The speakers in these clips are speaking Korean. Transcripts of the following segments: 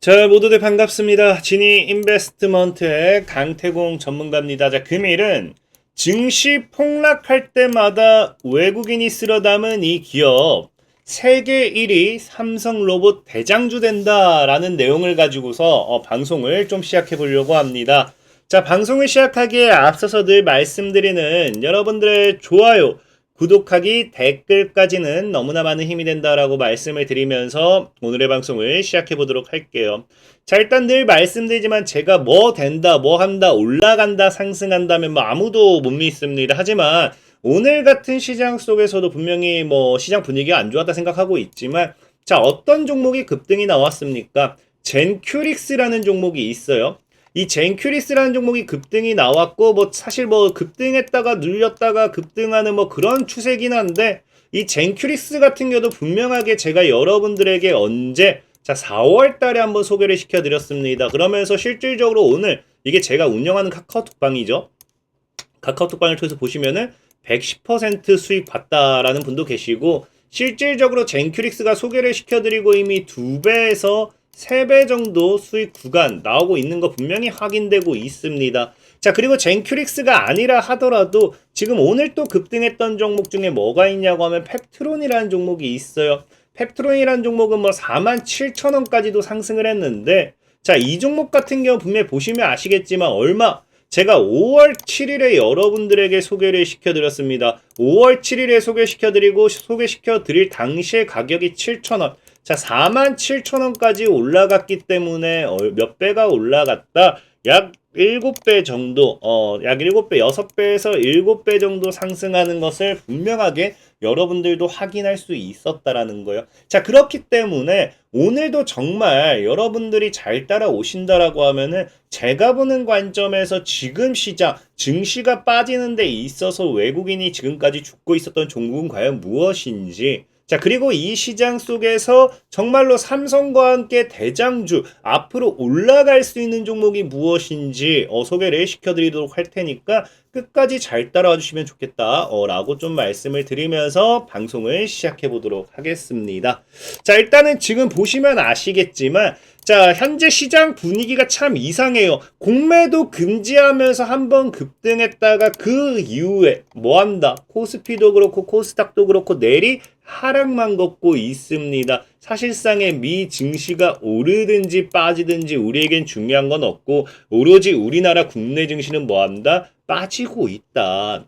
자, 모두들 반갑습니다. 지니 인베스트먼트의 강태공 전문가입니다. 자, 금일은 증시 폭락할 때마다 외국인이 쓸어 담은 이 기업 세계 1위 삼성로봇 대장주 된다라는 내용을 가지고서 방송을 좀 시작해 보려고 합니다. 자, 방송을 시작하기에 앞서서 늘 말씀드리는 여러분들의 좋아요, 구독하기, 댓글까지는 너무나 많은 힘이 된다라고 말씀을 드리면서 오늘의 방송을 시작해 보도록 할게요. 자, 일단 늘 말씀드리지만 제가 뭐 된다, 뭐 한다, 올라간다, 상승한다면 뭐 아무도 못 믿습니다. 하지만 오늘 같은 시장 속에서도 분명히 뭐 시장 분위기가 안 좋았다 생각하고 있지만, 자, 어떤 종목이 급등이 나왔습니까? 젠큐릭스라는 종목이 있어요. 이 젠큐리스라는 종목이 급등이 나왔고, 뭐 사실 뭐 급등했다가 눌렸다가 급등하는 뭐 그런 추세긴 한데, 이 젠큐리스 같은 경우도 분명하게 제가 여러분들에게 언제, 자, 4월 달에 한번 소개를 시켜드렸습니다. 그러면서 실질적으로 오늘 이게 제가 운영하는 카카오톡방이죠. 카카오톡방을 통해서 보시면은 110% 수익 봤다라는 분도 계시고, 실질적으로 젠큐릭스가 소개를 시켜드리고 이미 2배에서 3배 정도 수익 구간 나오고 있는 거 분명히 확인되고 있습니다. 자, 그리고 젠큐릭스가 아니라 하더라도 지금 오늘 또 급등했던 종목 중에 뭐가 있냐고 하면 펩트론이라는 종목이 있어요. 펩트론이라는 종목은 뭐 47,000원까지도 상승을 했는데, 자, 이 종목 같은 경우 분명히 보시면 아시겠지만 제가 5월 7일에 여러분들에게 소개를 시켜드렸습니다. 5월 7일에 소개시켜드릴 당시의 가격이 7,000원. 자, 47,000원까지 올라갔기 때문에 몇 배가 올라갔다? 약 7배 정도, 약 7배, 6배에서 7배 정도 상승하는 것을 분명하게 여러분들도 확인할 수 있었다라는 거예요. 자, 그렇기 때문에 오늘도 정말 여러분들이 잘 따라오신다라고 하면은 제가 보는 관점에서 지금 시장, 증시가 빠지는 데 있어서 외국인이 지금까지 죽고 있었던 종목은 과연 무엇인지, 자, 그리고 이 시장 속에서 정말로 삼성과 함께 대장주, 앞으로 올라갈 수 있는 종목이 무엇인지 소개를 시켜드리도록 할 테니까 끝까지 잘 따라와 주시면 좋겠다 라고 좀 말씀을 드리면서 방송을 시작해 보도록 하겠습니다. 자, 일단은 지금 보시면 아시겠지만, 자, 현재 시장 분위기가 참 이상해요. 공매도 금지하면서 한번 급등했다가 그 이후에 뭐한다? 코스피도 그렇고 코스닥도 그렇고 내리 하락만 걷고 있습니다. 사실상의 미 증시가 오르든지 빠지든지 우리에겐 중요한 건 없고, 오로지 우리나라 국내 증시는 뭐한다? 빠지고 있다.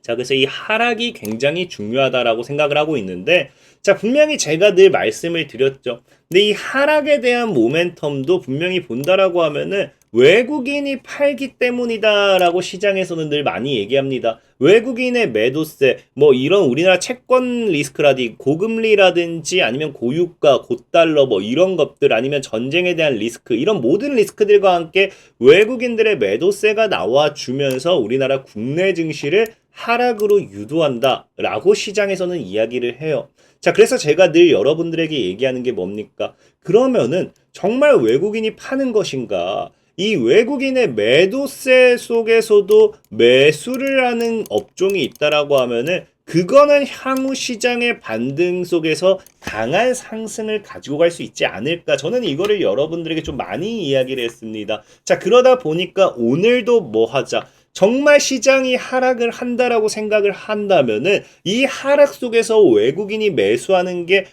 자, 그래서 이 하락이 굉장히 중요하다라고 생각을 하고 있는데, 자, 분명히 제가 늘 말씀을 드렸죠. 근데 이 하락에 대한 모멘텀도 분명히 본다라고 하면은 외국인이 팔기 때문이다라고 시장에서는 늘 많이 얘기합니다. 외국인의 매도세, 뭐 이런 우리나라 채권 리스크라든지 고금리라든지 아니면 고유가, 고달러 뭐 이런 것들, 아니면 전쟁에 대한 리스크, 이런 모든 리스크들과 함께 외국인들의 매도세가 나와주면서 우리나라 국내 증시를 하락으로 유도한다라고 시장에서는 이야기를 해요. 자, 그래서 제가 늘 여러분들에게 얘기하는 게 뭡니까? 그러면은 정말 외국인이 파는 것인가? 이 외국인의 매도세 속에서도 매수를 하는 업종이 있다라고 하면은 그거는 향후 시장의 반등 속에서 강한 상승을 가지고 갈 수 있지 않을까? 저는 이거를 여러분들에게 좀 많이 이야기를 했습니다. 자, 그러다 보니까 오늘도 뭐 하자? 정말 시장이 하락을 한다라고 생각을 한다면은 이 하락 속에서 외국인이 매수하는 게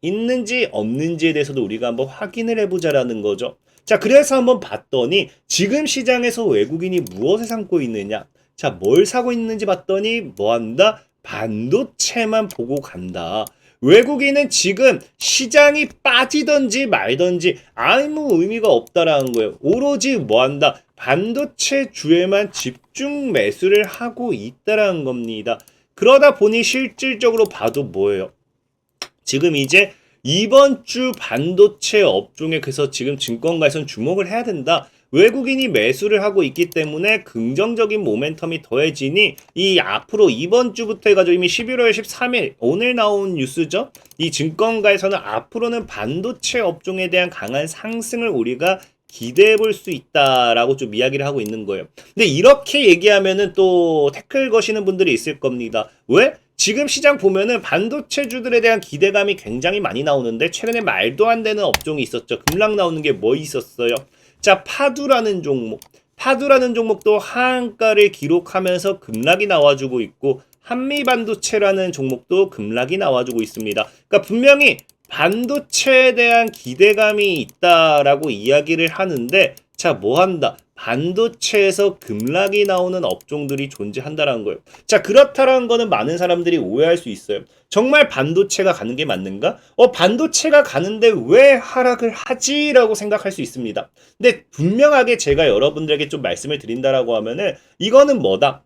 있는지 없는지에 대해서도 우리가 한번 확인을 해보자라는 거죠. 자, 그래서 한번 봤더니 지금 시장에서 외국인이 무엇을 삼고 있느냐? 자, 뭘 사고 있는지 봤더니 뭐한다? 반도체만 보고 간다. 외국인은 지금 시장이 빠지든지 말든지 아무 의미가 없다라는 거예요. 오로지 뭐한다? 반도체 주에만 집중 매수를 하고 있다라는 겁니다. 그러다 보니 실질적으로 봐도 뭐예요? 지금 이제 이번 주 반도체 업종에 그래서 지금 증권가에서는 주목을 해야 된다. 외국인이 매수를 하고 있기 때문에 긍정적인 모멘텀이 더해지니 이 앞으로 이번 주부터 해가지고 이미 11월 13일 오늘 나온 뉴스죠. 이 증권가에서는 앞으로는 반도체 업종에 대한 강한 상승을 우리가 기대해 볼 수 있다라고 좀 이야기를 하고 있는 거예요. 근데 이렇게 얘기하면은 또 태클 거시는 분들이 있을 겁니다. 왜? 지금 시장 보면은 반도체주들에 대한 기대감이 굉장히 많이 나오는데 최근에 말도 안 되는 업종이 있었죠. 급락 나오는 게 뭐 있었어요? 자, 파두라는 종목. 파두라는 종목도 하한가를 기록하면서 급락이 나와주고 있고 한미반도체라는 종목도 급락이 나와주고 있습니다. 그러니까 분명히 반도체에 대한 기대감이 있다라고 이야기를 하는데 자, 뭐 한다? 반도체에서 급락이 나오는 업종들이 존재한다라는 거예요. 자, 그렇다라는 거는 많은 사람들이 오해할 수 있어요. 정말 반도체가 가는 게 맞는가? 반도체가 가는데 왜 하락을 하지? 라고 생각할 수 있습니다. 근데 분명하게 제가 여러분들에게 좀 말씀을 드린다라고 하면은 이거는 뭐다?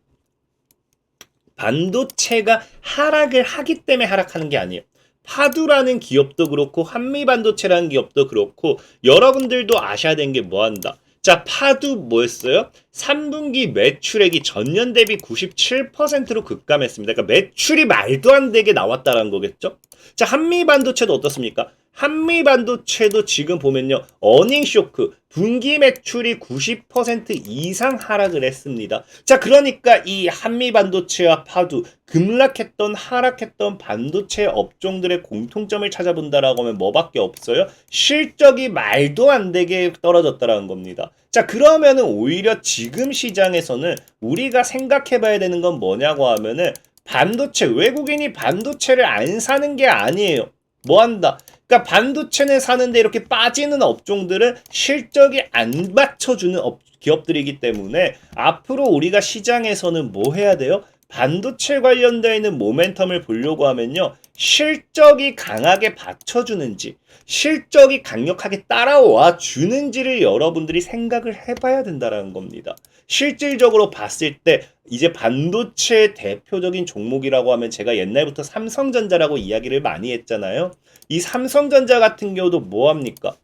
반도체가 하락을 하기 때문에 하락하는 게 아니에요. 파두라는 기업도 그렇고 한미반도체라는 기업도 그렇고 여러분들도 아셔야 되는 게 뭐한다. 자, 파두 뭐였어요? 3분기 매출액이 전년 대비 97%로 급감했습니다. 그러니까 매출이 말도 안 되게 나왔다는 거겠죠? 자, 한미반도체도 어떻습니까? 한미반도체도 지금 보면요. 어닝 쇼크, 분기 매출이 90% 이상 하락을 했습니다. 자, 그러니까 이 한미반도체와 파두, 급락했던 하락했던 반도체 업종들의 공통점을 찾아본다라고 하면 뭐밖에 없어요? 실적이 말도 안 되게 떨어졌다라는 겁니다. 자, 그러면은 오히려 지금 시장에서는 우리가 생각해 봐야 되는 건 뭐냐고 하면은 반도체, 외국인이 반도체를 안 사는 게 아니에요. 뭐 한다? 그러니까 반도체는 사는데 이렇게 빠지는 업종들은 실적이 안 받쳐주는 기업들이기 때문에 앞으로 우리가 시장에서는 뭐 해야 돼요? 반도체 관련되어 있는 모멘텀을 보려고 하면요. 실적이 강하게 받쳐주는지 실적이 강력하게 따라와 주는지를 여러분들이 생각을 해봐야 된다는 겁니다. 실질적으로 봤을 때 이제 반도체 대표적인 종목이라고 하면 제가 옛날부터 삼성전자라고 이야기를 많이 했잖아요. 이 삼성전자 같은 경우도 뭐합니까?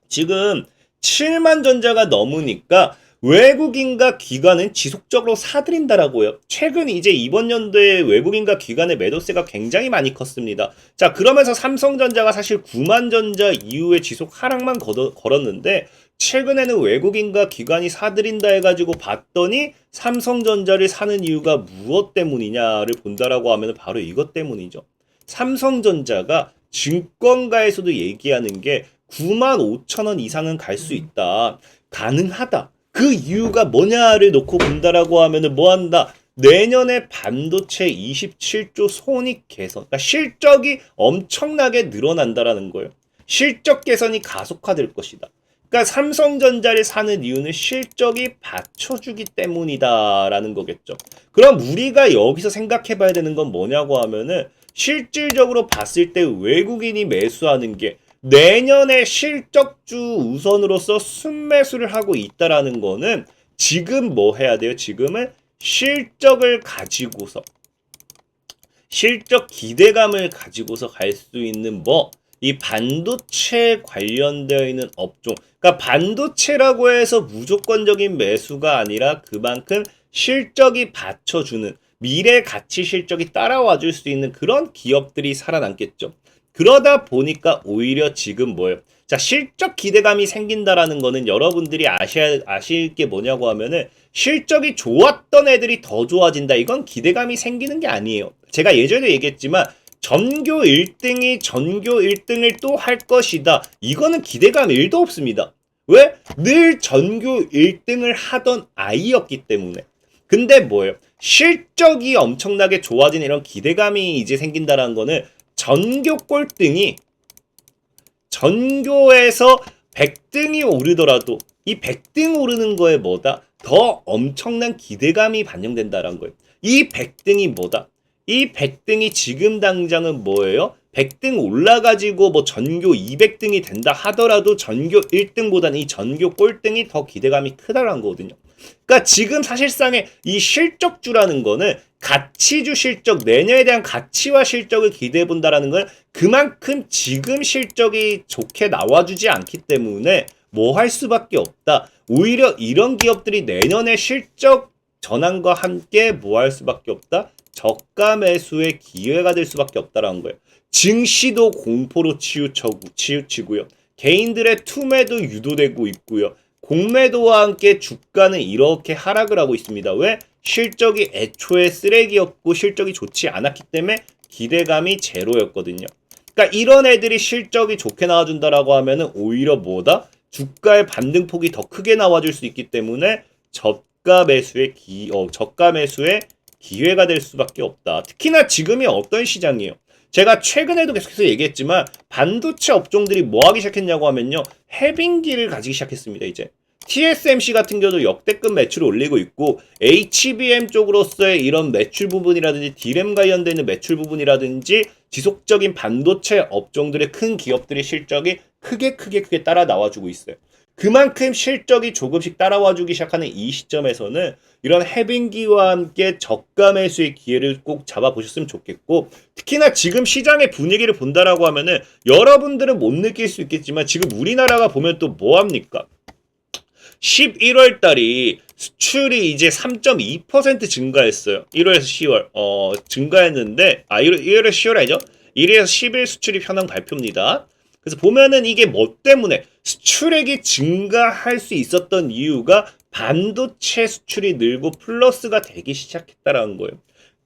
지금 7만 전자가 넘으니까 외국인과 기관은 지속적으로 사들인다라고요. 최근 이제 이번 연도에 외국인과 기관의 매도세가 굉장히 많이 컸습니다. 자, 그러면서 삼성전자가 사실 9만 전자 이후에 지속 하락만 걸었는데 최근에는 외국인과 기관이 사들인다 해가지고 봤더니 삼성전자를 사는 이유가 무엇 때문이냐를 본다라고 하면 바로 이것 때문이죠. 삼성전자가 증권가에서도 얘기하는 게 9만 5천 원 이상은 갈 수 있다. 가능하다. 그 이유가 뭐냐를 놓고 본다라고 하면은 뭐 한다? 내년에 반도체 27조 손익 개선, 그러니까 실적이 엄청나게 늘어난다라는 거예요. 실적 개선이 가속화될 것이다. 그러니까 삼성전자를 사는 이유는 실적이 받쳐주기 때문이다라는 거겠죠. 그럼 우리가 여기서 생각해 봐야 되는 건 뭐냐고 하면은 실질적으로 봤을 때 외국인이 매수하는 게 내년에 실적주 우선으로서 순매수를 하고 있다라는 거는 지금 뭐 해야 돼요? 지금은 실적을 가지고서 실적 기대감을 가지고서 갈 수 있는 이 반도체 관련되어 있는 업종. 그러니까 반도체라고 해서 무조건적인 매수가 아니라 그만큼 실적이 받쳐주는 미래 가치 실적이 따라와 줄 수 있는 그런 기업들이 살아남겠죠. 그러다 보니까 오히려 지금 뭐예요? 자, 실적 기대감이 생긴다라는 거는 여러분들이 아실 게 뭐냐고 하면은 실적이 좋았던 애들이 더 좋아진다. 이건 기대감이 생기는 게 아니에요. 제가 예전에 얘기했지만 전교 1등이 전교 1등을 또 할 것이다. 이거는 기대감 1도 없습니다. 왜? 늘 전교 1등을 하던 아이였기 때문에. 근데 뭐예요? 실적이 엄청나게 좋아진 이런 기대감이 이제 생긴다라는 거는 전교 꼴등이 전교에서 100등이 오르더라도 이 100등 오르는 거에 뭐다? 더 엄청난 기대감이 반영된다는 거예요. 이 100등이 뭐다? 이 100등이 지금 당장은 뭐예요? 100등 올라가지고 뭐 전교 200등이 된다 하더라도 전교 1등보다는 이 전교 꼴등이 더 기대감이 크다라는 거거든요. 그러니까 지금 사실상의 이 실적주라는 거는 가치주 실적, 내년에 대한 가치와 실적을 기대해 본다라는 건 그만큼 지금 실적이 좋게 나와주지 않기 때문에 뭐 할 수밖에 없다. 오히려 이런 기업들이 내년에 실적 전환과 함께 뭐 할 수밖에 없다. 저가 매수의 기회가 될 수밖에 없다라는 거예요. 증시도 공포로 치우치고요. 개인들의 투매도 유도되고 있고요. 공매도와 함께 주가는 이렇게 하락을 하고 있습니다. 왜? 실적이 애초에 쓰레기였고 실적이 좋지 않았기 때문에 기대감이 제로였거든요. 그러니까 이런 애들이 실적이 좋게 나와준다라고 하면은 오히려 뭐다? 주가의 반등폭이 더 크게 나와줄 수 있기 때문에 저가 매수의 기회가 될 수밖에 없다. 특히나 지금이 어떤 시장이에요? 제가 최근에도 계속해서 얘기했지만 반도체 업종들이 뭐 하기 시작했냐고 하면요. 해빙기를 가지기 시작했습니다. 이제 TSMC 같은 경우도 역대급 매출을 올리고 있고 HBM 쪽으로서의 이런 매출 부분이라든지 D램 관련되는 매출 부분이라든지 지속적인 반도체 업종들의 큰 기업들의 실적이 크게 따라 나와주고 있어요. 그만큼 실적이 조금씩 따라와주기 시작하는 이 시점에서는 이런 해빙기와 함께 저가 매수의 기회를 꼭 잡아보셨으면 좋겠고, 특히나 지금 시장의 분위기를 본다라고 하면은 여러분들은 못 느낄 수 있겠지만 지금 우리나라가 보면 또 뭐합니까? 11월 달이 수출이 이제 3.2% 증가했어요. 1월에서 10월 증가했는데 1월에서 10월 아니죠? 1일에서 10일 수출입 현황 발표입니다. 그래서 보면은 이게 뭐 때문에 수출액이 증가할 수 있었던 이유가 반도체 수출이 늘고 플러스가 되기 시작했다라는 거예요.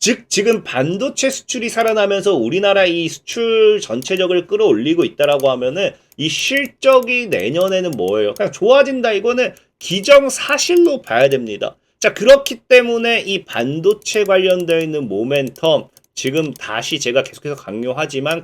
즉 지금 반도체 수출이 살아나면서 우리나라 이 수출 전체적을 끌어올리고 있다라고 하면은 이 실적이 내년에는 뭐예요? 그냥 좋아진다. 이거는 기정사실로 봐야 됩니다. 자, 그렇기 때문에 이 반도체 관련되어 있는 모멘텀 지금 다시 제가 계속해서 강조하지만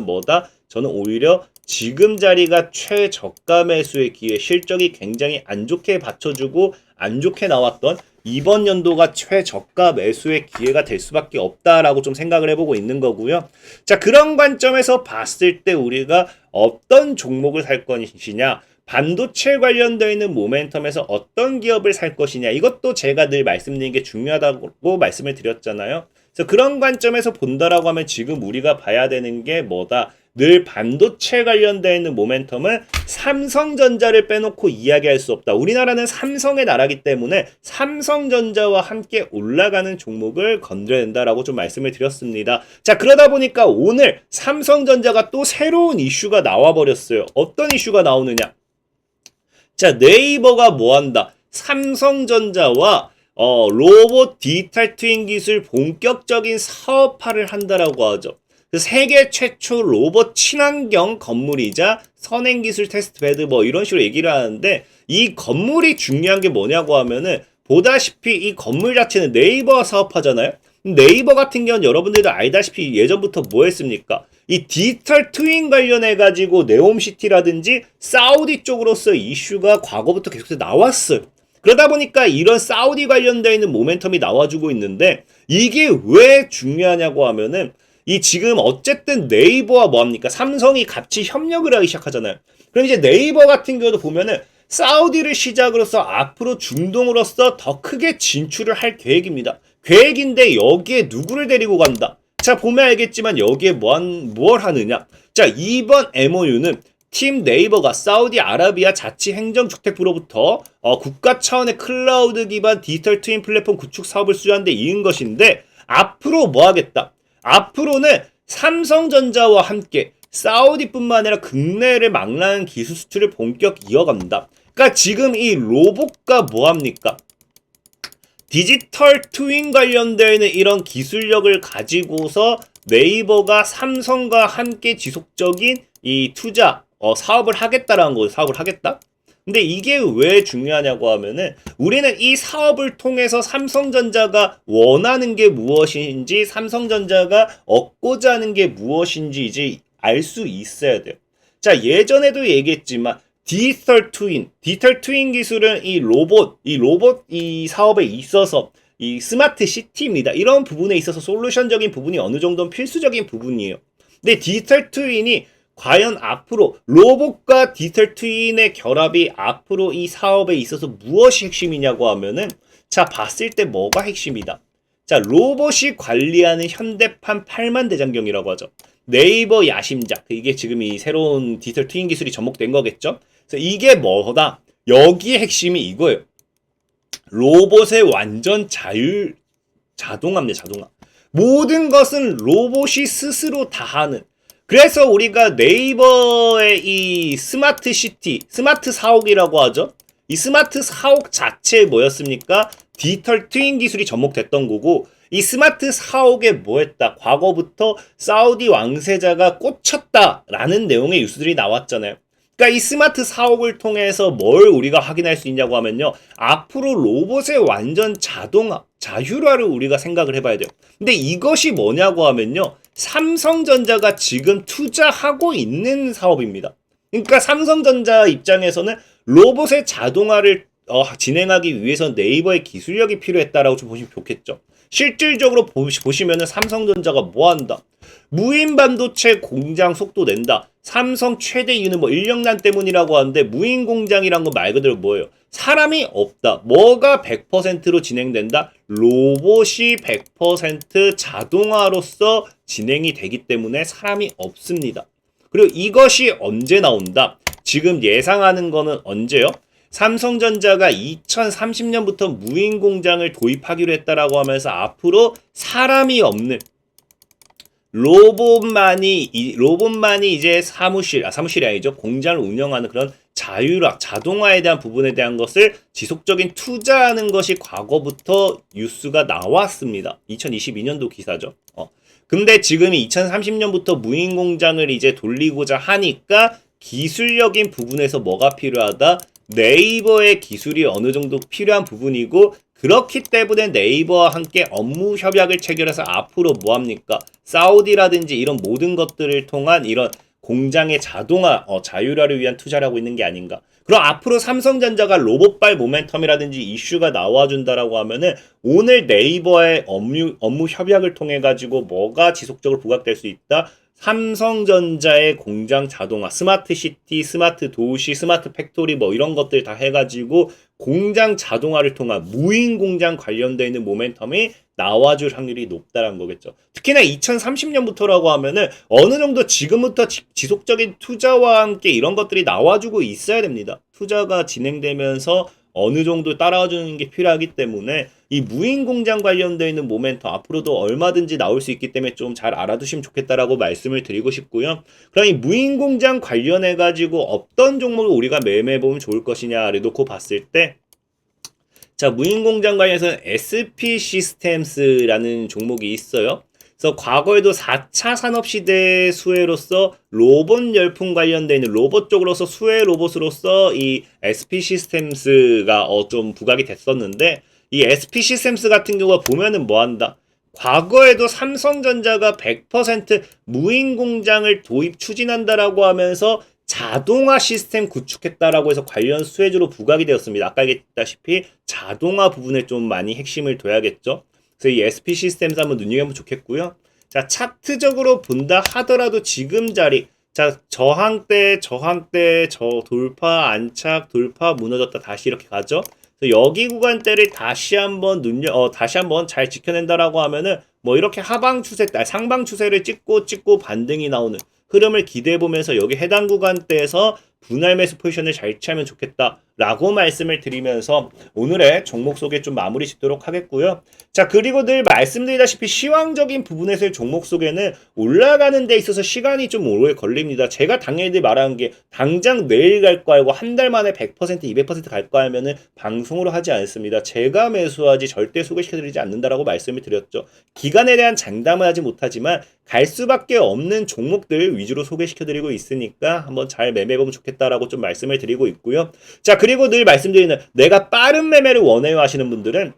뭐다? 저는 오히려 지금 자리가 최저가 매수의 기회, 실적이 굉장히 안 좋게 받쳐주고 안 좋게 나왔던 이번 연도가 최저가 매수의 기회가 될 수밖에 없다라고 좀 생각을 해보고 있는 거고요. 자, 그런 관점에서 봤을 때 우리가 어떤 종목을 살 것이냐, 반도체 관련되어 있는 모멘텀에서 어떤 기업을 살 것이냐, 이것도 제가 늘 말씀드린 게 중요하다고 말씀을 드렸잖아요. 그래서 그런 관점에서 본다라고 하면 지금 우리가 봐야 되는 게 뭐다? 늘 반도체 관련되어 있는 모멘텀은 삼성전자를 빼놓고 이야기할 수 없다. 우리나라는 삼성의 나라기 때문에 삼성전자와 함께 올라가는 종목을 건드려야 된다라고 좀 말씀을 드렸습니다. 자, 그러다 보니까 오늘 삼성전자가 또 새로운 이슈가 나와버렸어요. 어떤 이슈가 나오느냐? 자, 네이버가 뭐한다? 삼성전자와 로봇 디지털 트윈 기술 본격적인 사업화를 한다라고 하죠. 세계 최초 로봇 친환경 건물이자 선행기술 테스트베드 뭐 이런 식으로 얘기를 하는데, 이 건물이 중요한 게 뭐냐고 하면은 보다시피 이 건물 자체는 네이버가 사업하잖아요. 네이버 같은 경우는 여러분들도 알다시피 예전부터 뭐 했습니까? 이 디지털 트윈 관련해 가지고 네옴시티라든지 사우디 쪽으로서 이슈가 과거부터 계속해서 나왔어요. 그러다 보니까 이런 사우디 관련되어 있는 모멘텀이 나와주고 있는데, 이게 왜 중요하냐고 하면은 이 지금 어쨌든 네이버와 뭐합니까? 삼성이 같이 협력을 하기 시작하잖아요. 그럼 이제 네이버 같은 경우도 보면은 사우디를 시작으로서 앞으로 중동으로서 더 크게 진출을 할 계획입니다. 계획인데 여기에 누구를 데리고 간다? 자, 보면 알겠지만 여기에 뭘 하느냐? 자, 이번 MOU는 팀 네이버가 사우디아라비아 자치행정주택부로부터 국가 차원의 클라우드 기반 디지털 트윈 플랫폼 구축 사업을 수주하는 데 이은 것인데, 앞으로 뭐 하겠다? 앞으로는 삼성전자와 함께 사우디뿐만 아니라 국내를 망라하는 기술 수출을 본격 이어간다. 그러니까 지금 이 로봇과 뭐합니까? 디지털 트윈 관련되어 있는 이런 기술력을 가지고서 네이버가 삼성과 함께 지속적인 이 투자, 사업을 하겠다라는 거죠. 사업을 하겠다? 근데 이게 왜 중요하냐고 하면은 우리는 이 사업을 통해서 삼성전자가 원하는 게 무엇인지, 삼성전자가 얻고자 하는 게 무엇인지 이제 알 수 있어야 돼요. 자, 예전에도 얘기했지만 디지털 트윈 기술은 이 로봇 이 사업에 있어서 이 스마트 시티입니다. 이런 부분에 있어서 솔루션적인 부분이 어느 정도는 필수적인 부분이에요. 근데 디지털 트윈이 과연 앞으로 로봇과 디지털 트윈의 결합이 앞으로 이 사업에 있어서 무엇이 핵심이냐고 하면은, 자, 봤을 때 뭐가 핵심이다. 자, 로봇이 관리하는 현대판 8만 대장경이라고 하죠. 네이버 야심작, 이게 지금 이 새로운 디지털 트윈 기술이 접목된 거겠죠. 그래서 이게 뭐다? 여기에 핵심이 이거예요. 로봇의 완전 자동화입니다. 자동화. 모든 것은 로봇이 스스로 다 하는. 그래서 우리가 네이버의 이 스마트 시티, 스마트 사옥이라고 하죠. 이 스마트 사옥 자체에 뭐였습니까? 디지털 트윈 기술이 접목됐던 거고, 이 스마트 사옥에 뭐했다? 과거부터 사우디 왕세자가 꽂혔다라는 내용의 뉴스들이 나왔잖아요. 그러니까 이 스마트 사옥을 통해서 뭘 우리가 확인할 수 있냐고 하면요. 앞으로 로봇의 완전 자동화, 자율화를 우리가 생각을 해봐야 돼요. 근데 이것이 뭐냐고 하면요. 삼성전자가 지금 투자하고 있는 사업입니다. 그러니까 삼성전자 입장에서는 로봇의 자동화를 진행하기 위해서 네이버의 기술력이 필요했다라고 좀 보시면 좋겠죠. 실질적으로 보시면은 삼성전자가 뭐 한다? 무인 반도체 공장 속도 낸다. 삼성 최대 이유는 뭐 인력난 때문이라고 하는데 무인 공장이란 거 말 그대로 뭐예요? 사람이 없다. 뭐가 100%로 진행된다? 로봇이 100% 자동화로서 진행이 되기 때문에 사람이 없습니다. 그리고 이것이 언제 나온다? 지금 예상하는 거는 언제요? 삼성전자가 2030년부터 무인 공장을 도입하기로 했다라고 하면서 앞으로 사람이 없는 로봇만이 이제 사무실이 아니죠. 공장을 운영하는 그런 자율화, 자동화에 대한 부분에 대한 것을 지속적인 투자하는 것이 과거부터 뉴스가 나왔습니다. 2022년도 기사죠. 근데 지금이 2030년부터 무인 공장을 이제 돌리고자 하니까 기술력인 부분에서 뭐가 필요하다? 네이버의 기술이 어느 정도 필요한 부분이고, 그렇기 때문에 네이버와 함께 업무 협약을 체결해서 앞으로 뭐합니까? 사우디라든지 이런 모든 것들을 통한 이런 공장의 자동화, 자율화를 위한 투자를 하고 있는 게 아닌가. 그럼 앞으로 삼성전자가 로봇발 모멘텀이라든지 이슈가 나와준다라고 하면은 오늘 네이버의 업무 협약을 통해 가지고 뭐가 지속적으로 부각될 수 있다? 삼성전자의 공장 자동화, 스마트 시티, 스마트 도시, 스마트 팩토리 뭐 이런 것들 다 해가지고 공장 자동화를 통한 무인 공장 관련되어 있는 모멘텀이 나와줄 확률이 높다는 거겠죠. 특히나 2030년부터라고 하면은 어느 정도 지금부터 지속적인 투자와 함께 이런 것들이 나와주고 있어야 됩니다. 투자가 진행되면서 어느 정도 따라와주는 게 필요하기 때문에 이 무인 공장 관련되어 있는 모멘텀 앞으로도 얼마든지 나올 수 있기 때문에 좀 잘 알아두시면 좋겠다라고 말씀을 드리고 싶고요. 그럼 이 무인 공장 관련해 가지고 어떤 종목을 우리가 매매해 보면 좋을 것이냐를 놓고 봤을 때, 자, 무인 공장 관련해서는 SP 시스템스라는 종목이 있어요. 그래서 과거에도 4차 산업시대 수혜로서 로봇 열풍 관련돼 있는 로봇 쪽으로서 수혜 로봇으로서 이 SP 시스템스가 좀 부각이 됐었는데, 이 SP 시스템스 같은 경우가 보면은 뭐 한다? 과거에도 삼성전자가 100% 무인 공장을 도입 추진한다라고 하면서 자동화 시스템 구축했다라고 해서 관련 수혜주로 부각이 되었습니다. 아까 얘기했다시피 자동화 부분에 좀 많이 핵심을 둬야겠죠. 그래서 이 SP 시스템스 한번 눈여겨보면 좋겠고요. 자, 차트적으로 본다 하더라도 지금 자리, 자, 저항대, 돌파, 안착, 돌파, 무너졌다, 다시 이렇게 가죠. 그래서 여기 구간대를 다시 한번 잘 지켜낸다라고 하면은 뭐 이렇게 상방 추세를 찍고 반등이 나오는 흐름을 기대해 보면서 여기 해당 구간대에서 분할 매수 포지션을 잘 취하면 좋겠다라고 말씀을 드리면서 오늘의 종목 소개 좀 마무리 짓도록 하겠고요. 자, 그리고 늘 말씀드리다시피 시황적인 부분에서의 종목 소개는 올라가는 데 있어서 시간이 좀 오래 걸립니다. 제가 당연히 말하는 게 당장 내일 갈 거 알고 한 달 만에 100%, 200% 갈 거 하면은 방송으로 하지 않습니다. 제가 매수하지 절대 소개시켜드리지 않는다라고 말씀을 드렸죠. 기간에 대한 장담을 하지 못하지만 갈 수밖에 없는 종목들 위주로 소개시켜드리고 있으니까 한번 잘 매매해보면 좋겠다라고 좀 말씀을 드리고 있고요. 자, 그리고 늘 말씀드리는 내가 빠른 매매를 원해요 하시는 분들은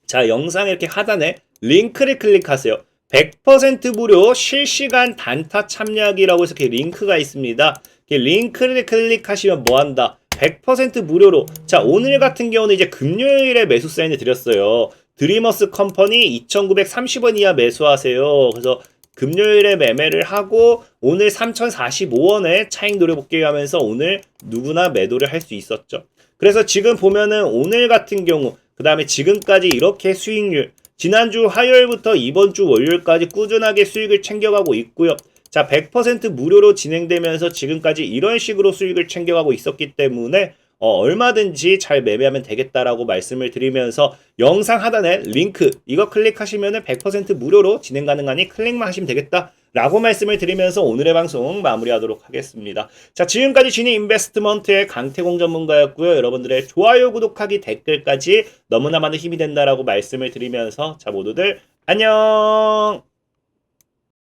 자, 영상 이렇게 하단에 링크를 클릭하세요. 100% 무료 실시간 단타 참여하기라고 해서 이렇게 링크가 있습니다. 이렇게 링크를 클릭하시면 뭐 한다? 100% 무료로. 자, 오늘 같은 경우는 이제 금요일에 매수 사인을 드렸어요. 드리머스 컴퍼니 2,930원 이하 매수하세요. 그래서 금요일에 매매를 하고 오늘 3,045원에 차익 노려볼게요 하면서 오늘 누구나 매도를 할 수 있었죠. 그래서 지금 보면은 오늘 같은 경우 그 다음에 지금까지 이렇게 수익률 지난주 화요일부터 이번주 월요일까지 꾸준하게 수익을 챙겨가고 있고요. 자, 100% 무료로 진행되면서 지금까지 이런 식으로 수익을 챙겨가고 있었기 때문에 얼마든지 잘 매매하면 되겠다라고 말씀을 드리면서 영상 하단에 링크 이거 클릭하시면은 100% 무료로 진행 가능하니 클릭만 하시면 되겠다 라고 말씀을 드리면서 오늘의 방송 마무리하도록 하겠습니다. 자, 지금까지 지니 인베스트먼트의 강태공 전문가였고요. 여러분들의 좋아요, 구독하기, 댓글까지 너무나 많은 힘이 된다라고 말씀을 드리면서 자, 모두들 안녕!